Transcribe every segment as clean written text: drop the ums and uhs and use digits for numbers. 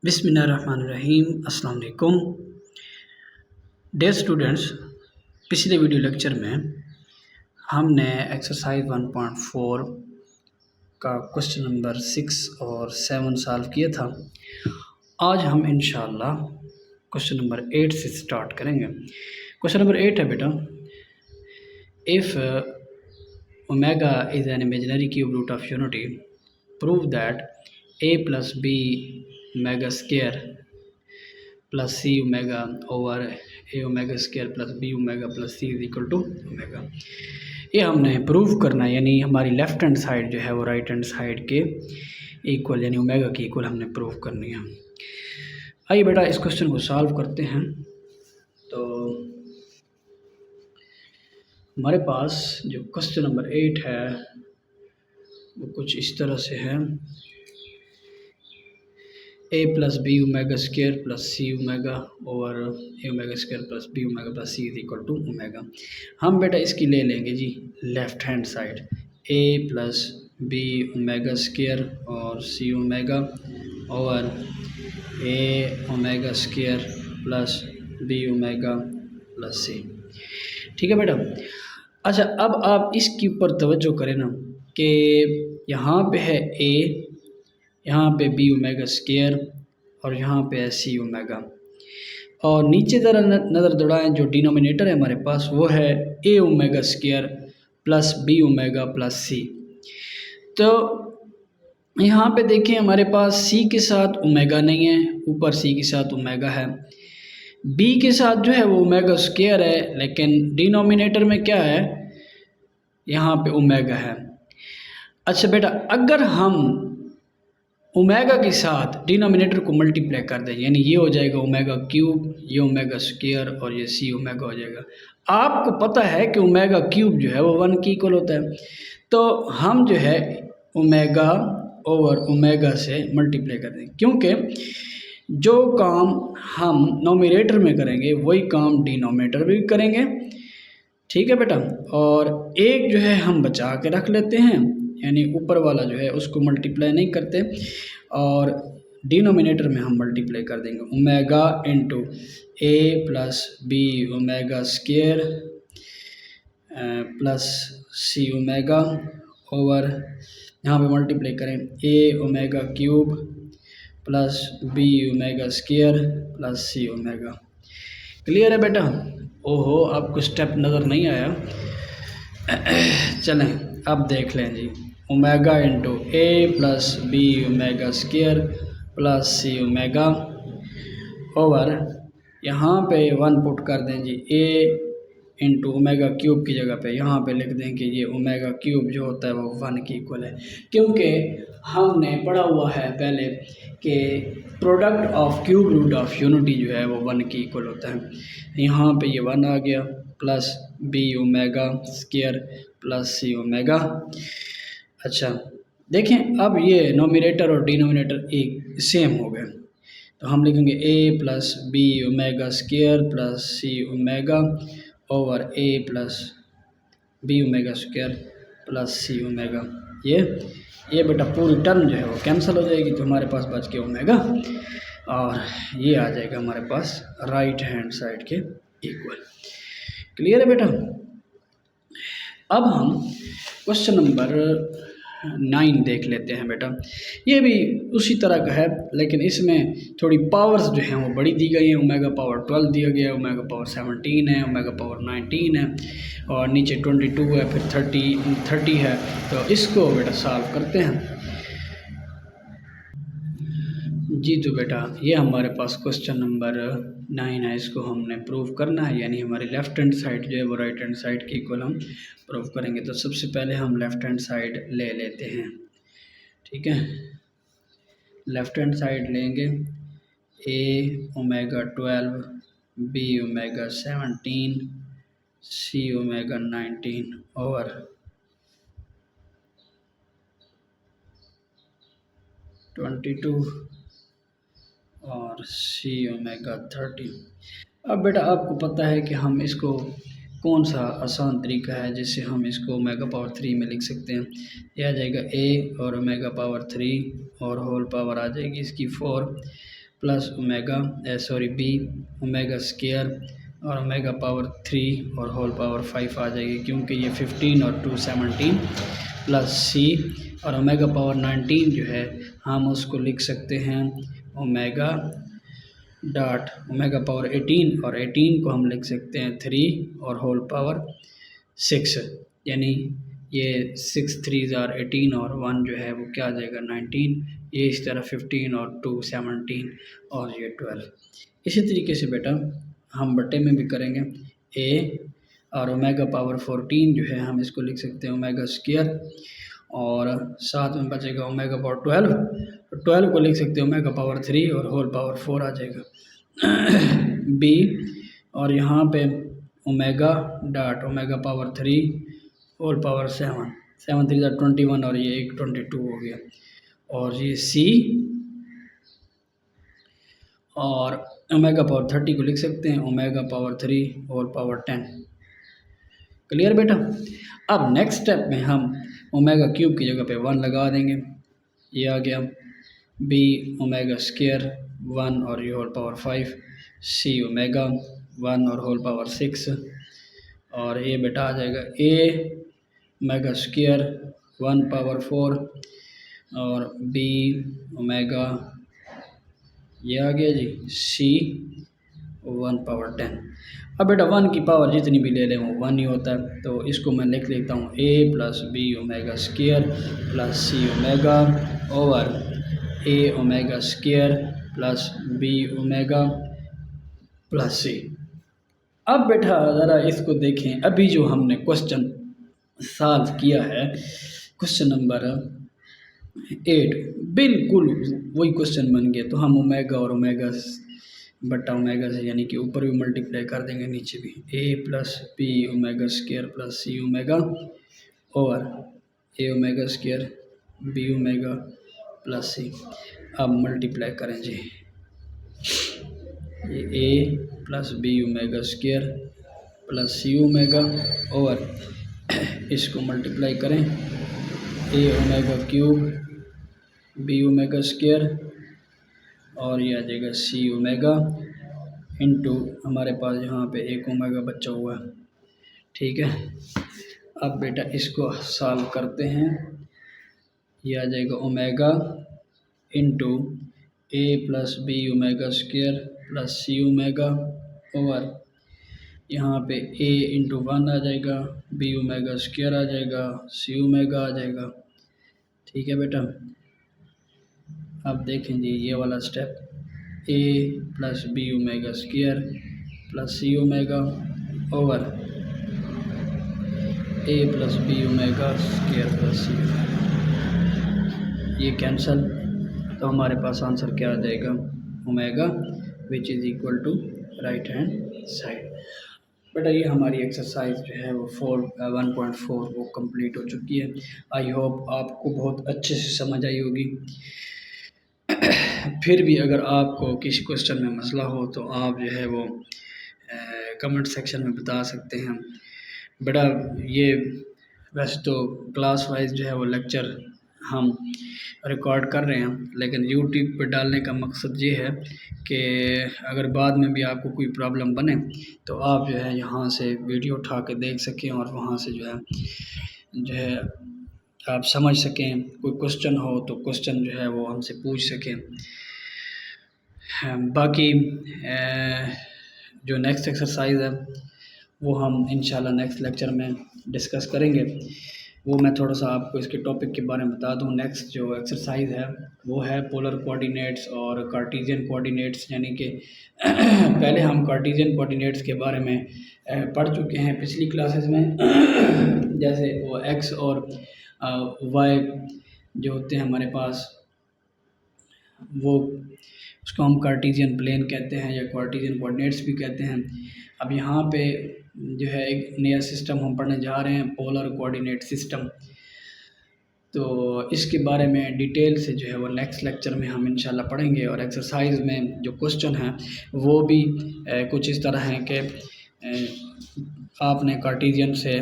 बिस्मिल्लाहिर्रहमानिर्रहीम। अस्सलाम वालेकुम डियर स्टूडेंट्स। पिछले वीडियो लेक्चर में हमने एक्सरसाइज 1.4 का क्वेश्चन नंबर 6 और 7 सॉल्व किया था। आज हम इंशाल्लाह क्वेश्चन नंबर 8 से स्टार्ट करेंगे। क्वेश्चन नंबर 8 है बेटा, if omega is an imaginary cube root of unity, prove that a plus b omega square plus c omega over a omega square plus b omega plus c is equal to omega। ये हमने prove करना है, यानी हमारी left hand side जो है वो right hand side के इक्वल यानी ओमेगा की इक्वल हमने प्रूव करनी है। आइए बेटा इस क्वेश्चन को सॉल्व करते हैं। तो हमारे पास जो क्वेश्चन नंबर 8 है वो कुछ इस तरह से है, a plus b omega square plus c omega over a omega square plus b omega plus c is equal to omega. हम बेटा इसकी ले लेंगे जी left hand side, a plus b omega square और c omega over a omega square plus b omega plus c. ठीक है बेटा। अच्छा, अब आप इसके ऊपर तवज्जो करें ना कि यहाँ पे है a, यहाँ पे बी ओमेगा स्क्वायर और यहाँ पे है सी ओमेगा, और नीचे ज़रा नज़र दौड़ाएं, जो डिनोमिनेटर है हमारे पास वो है a omega square plus b omega plus c. तो यहाँ पे देखें हमारे पास सी के साथ ओमेगा नहीं है, ऊपर सी के साथ ओमेगा है, बी के साथ जो है वो ओमेगा स्क्वायर है, लेकिन डिनोमिनेटर में क्या है, यहाँ पे ओमेगा है। अच्छा बेटा, अगर हम ओमेगा के साथ डिनोमिनेटर को मल्टीप्लाई कर दें, यानी ये हो जाएगा ओमेगा क्यूब, ये ओमेगा स्क्वायर और ये सी ओमेगा हो जाएगा। आपको पता है कि ओमेगा क्यूब जो है वो 1 की इक्वल होता है, तो हम जो है ओमेगा ओवर ओमेगा से मल्टीप्लाई कर दें, क्योंकि जो काम हम नोमिनेटर में करेंगे वही काम डिनोमिनेटर में भी करेंगे। ठीक है बेटा। और एक जो है हम बचा के रख लेते हैं, यानी ऊपर वाला जो है उसको मल्टीप्लाई नहीं करते, और डिनोमिनेटर में हम मल्टीप्लाई कर देंगे omega into a plus b omega square plus c omega over, यहाँ पे मल्टीप्लाई करें a omega cube plus b omega square plus c omega. Clear है बेटा? ओहो, आपको स्टेप नज़र नहीं आया? चलें अब देख लें जी, omega into a plus b omega square plus c omega over, यहाँ पे 1 पुट कर दें जी, ए इंटू ओमेगा क्यूब की जगह पे यहाँ पे लिख दें कि ये ओमेगा क्यूब जो होता है वो 1 की इक्वल है, क्योंकि हमने पढ़ा हुआ है पहले कि product of cube root of unity जो है वो 1 की इक्वल होता है। यहाँ पे ये 1 आ गया plus b omega square plus c omega. अच्छा देखें, अब ये नोमिनेटर और डिनोमिनेटर एक सेम हो गए, तो हम लिखेंगे a plus b omega square plus c omega over a plus b omega square plus c omega. ये बेटा पूरी टर्म जो है वो कैंसिल हो जाएगी, तो हमारे पास बच गया ओमेगा, और ये आ जाएगा हमारे पास राइट हैंड साइड के इक्वल। क्लियर है बेटा? अब हम क्वेश्चन नंबर 9 देख लेते हैं बेटा। ये भी उसी तरह का है, लेकिन इसमें थोड़ी पावर्स जो हैं वो बड़ी दी गई हैं। ओमेगा पावर 12 दिया गया है, ओमेगा पावर 17 है, ओमेगा पावर 19 है, और नीचे 22 है, फिर 30 है। तो इसको बेटा सॉल्व करते हैं जी। तो बेटा ये हमारे पास क्वेश्चन नंबर 9 है, इसको हमने प्रूव करना है, यानी हमारी लेफ़्ट हैंड साइड जो है वो राइट हैंड साइड की इक्वल हम प्रूव करेंगे। तो सबसे पहले हम लेफ़्ट हैंड साइड ले लेते हैं। ठीक है, लेफ़्ट हैंड साइड लेंगे, ए ओमेगा 12 बी ओमेगा 17 सी ओमेगा 19 ओवर 22 और सी ओमेगा 30। अब बेटा आपको पता है कि हम इसको कौन सा आसान तरीका है जिससे हम इसको ओमेगा पावर 3 में लिख सकते हैं। यह आ जाएगा ए और ओमेगा पावर 3 और होल पावर आ जाएगी इसकी 4 plus omega B omega square और ओमेगा पावर 3 और होल पावर 5 आ जाएगी, क्योंकि ये 15 और 2 17 प्लस सी और ओमेगा पावर 19 जो है हम उसको लिख सकते हैं ओमेगा डॉट ओमेगा पावर 18 और 18 को हम लिख सकते हैं 3 और होल पावर 6, यानी ये 6 3 आर 18 और 1 जो है वो क्या आ जाएगा 19। ये इस तरह 15 और 2 17 और ये 12। इसी तरीके से बेटा हम बटे में भी करेंगे ए और ओमेगा पावर 14 जो है हम इसको लिख सकते हैं ओमेगा स्क्वायर और साथ में बचेगा ओमेगा पावर 12, तो 12 को लिख सकते हैं ओमेगा पावर 3 और होल पावर 4 आ जाएगा बी और यहाँ पे omega dot omega power 3 whole power 7 7 3 21 और ये 1 22 हो गया, और ये सी और ओमेगा पावर 30 को लिख सकते हैं omega power 3 whole power 10। Clear बेटा। अब नेक्स्ट स्टेप में हम ओमेगा क्यूब की जगह पे 1 लगा देंगे, ये आ गया बी ओमेगा स्क्वायर 1 और ये होल पावर 5 सी ओमेगा 1 और होल पावर 6 और ये बेटा आ जाएगा ए ओमेगा स्क्वायर 1 पावर 4 और बी ओमेगा ये आ गया जी सी 1 पावर 10। अब बेटा 1 की पावर जितनी भी ले लें वो 1 ही होता है, तो इसको मैं लिख लेता हूँ a plus b omega square plus c omega over a omega square plus b omega plus c. अब बेटा ज़रा इसको देखें, अभी जो हमने क्वेश्चन सॉल्व किया है क्वेश्चन नंबर 8 बिल्कुल वही क्वेश्चन बन गया, तो हम ओमेगा और ओमेगा बटा ओमेगा से यानी कि ऊपर भी मल्टीप्लाई कर देंगे नीचे भी a plus b omega square plus c omega over a omega square b omega plus c. अब मल्टीप्लाई करें जी, ये a plus b omega square plus c omega over इसको मल्टीप्लाई करें a omega cube b omega square और ये आ जाएगा सी ओमेगा इंटू हमारे पास यहाँ पे एक ओमेगा बचा हुआ है, ठीक है। अब बेटा इसको सॉल्व करते हैं, ये आ जाएगा omega into a plus b omega square plus c omega over यहाँ पे ए इंटू 1 आ जाएगा, बी ओमेगा स्क्वायर आ जाएगा, सी ओमेगा आ जाएगा, ठीक है बेटा। अब देखें जी ये वाला step a plus b omega square plus c omega over a plus b omega square plus c, ये कैंसल, तो हमारे पास आंसर क्या आ जाएगा omega which is equal to right hand side. बेटा ये हमारी एक्सरसाइज जो है वो 1.4 वो कंप्लीट हो चुकी है। आई होप आपको बहुत अच्छे से समझ आई होगी। फिर भी अगर आपको किसी क्वेश्चन में मसला हो तो आप जो है वो कमेंट सेक्शन में बता सकते हैं। बेटा ये वैसे तो क्लास वाइज जो है वो लेक्चर हम रिकॉर्ड कर रहे हैं, लेकिन यूट्यूब पर डालने का मकसद ये है कि अगर बाद में भी आपको कोई प्रॉब्लम बने तो आप जो है यहाँ से वीडियो उठा के देख सकें और वहाँ से जो है आप समझ सकें। कोई क्वेश्चन हो तो क्वेश्चन जो है वो हमसे पूछ सकें। बाकी जो नेक्स्ट एक्सरसाइज है वो हम इंशाल्लाह नेक्स्ट लेक्चर में डिस्कस करेंगे। वो मैं थोड़ा सा आपको इसके टॉपिक के बारे में बता दूं। नेक्स्ट जो एक्सरसाइज है वो है पोलर कोऑर्डिनेट्स और कार्टेशियन कोऑर्डिनेट्स, यानी कि पहले हम कार्टेशियन कोऑर्डिनेट्स के बारे में पढ़ चुके हैं पिछली क्लासेस में। जैसे वो एक्स और वाई जो होते हैं हमारे पास, वो उसको हम कार्टेशियन प्लेन कहते हैं या कार्टेशियन कोऑर्डिनेट्स भी कहते हैं। अब यहाँ पे जो है एक नया सिस्टम हम पढ़ने जा रहे हैं, पोलर कोऑर्डिनेट सिस्टम। तो इसके बारे में डिटेल से जो है वो नेक्स्ट लेक्चर में हम इंशाल्लाह पढ़ेंगे। और एक्सरसाइज में जो क्वेश्चन हैं वो भी कुछ इस तरह हैं कि आपने कार्टेशियन से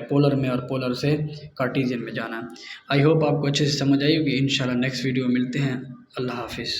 पोलर में और पोलर से कार्टेशियन में जाना है। आई होप आपको अच्छे से समझ आई होगी। इंशाल्लाह नेक्स्ट वीडियो में मिलते हैं। अल्लाह हाफिज़।